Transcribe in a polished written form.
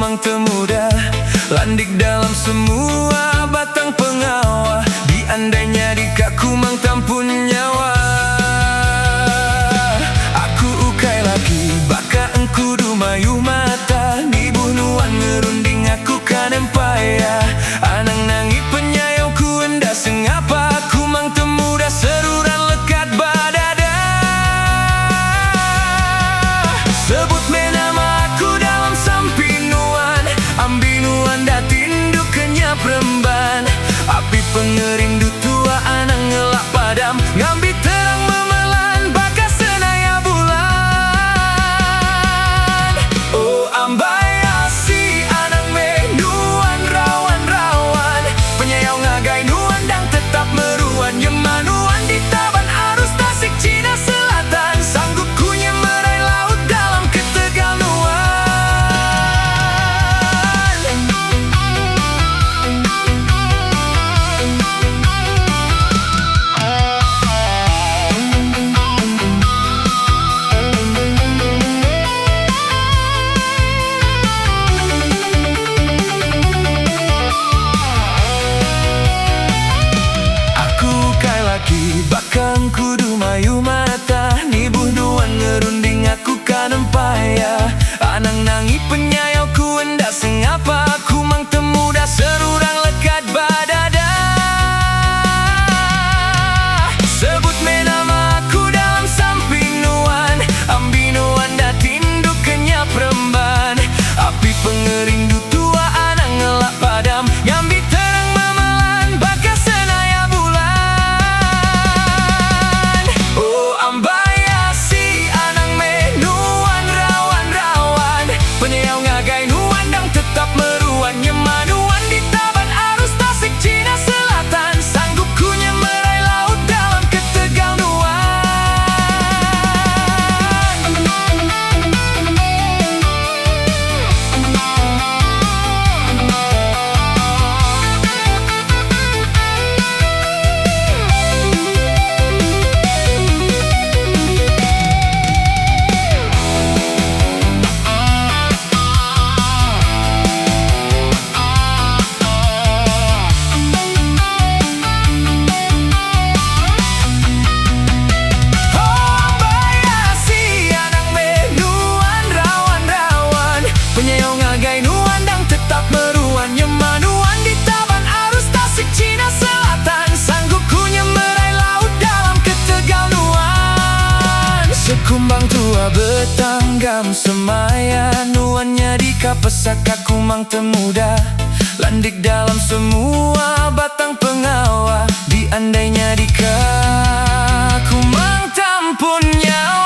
mang temuda, landik dalam semua batang pengawah. Di andainya di kaku mang tampun nyawa. Aku ukai lagi baka engku dumayu mata, ni bunuan ngerunding aku kan empaya. Anang nangi penyayau ku enda sengapa, aku mang temuda seruran lekat badada. Sebut menama aku dalam sampinuan, ambinuan datinduk kenya peremban. Api pengerindu tua anang ngelak padam, ngambil terang memelan baka senaya bulan. Oh ambaya si anang menuan rawan-rawan, penyayau ngagai nuan dan tetap meruan. Yemanuan di taban arus Tasik Cina Selatan, sanggup kunya merai laut dalam ketegal nuan. Bakang kudu mayu mata, ni buhduan ngerunding aku kan empaya. Anang nangi penyayau ku enda sengapa, aku mang temuda serurang lekat badada. Sebut menama aku dalam sampinuan, ambinuan datinduk kenya peremban. Api pengerindu tua anang ngelak padam, ngambil terang memelan baka senaya bulan. Oh ambaya si anang menuan rawan-rawan, penyayau ngagai nuan dan tetap meruan. Yemanuan di taban arus Tasik Cina Selatan, sanggup kunya merai laut dalam ketegal nuan. Penyayau ngagai nuan dan tetap meruan. Yemanuan di taban arus Tasik Cina Selatan, sanggup kunya merai laut dalam ketegal nuan. Sekumbang tua betanggam semaya, nuannya di kapesak aku mang temuda, landik dalam semua batang pengawah. Di andainya di kaku mang tampun nyawa.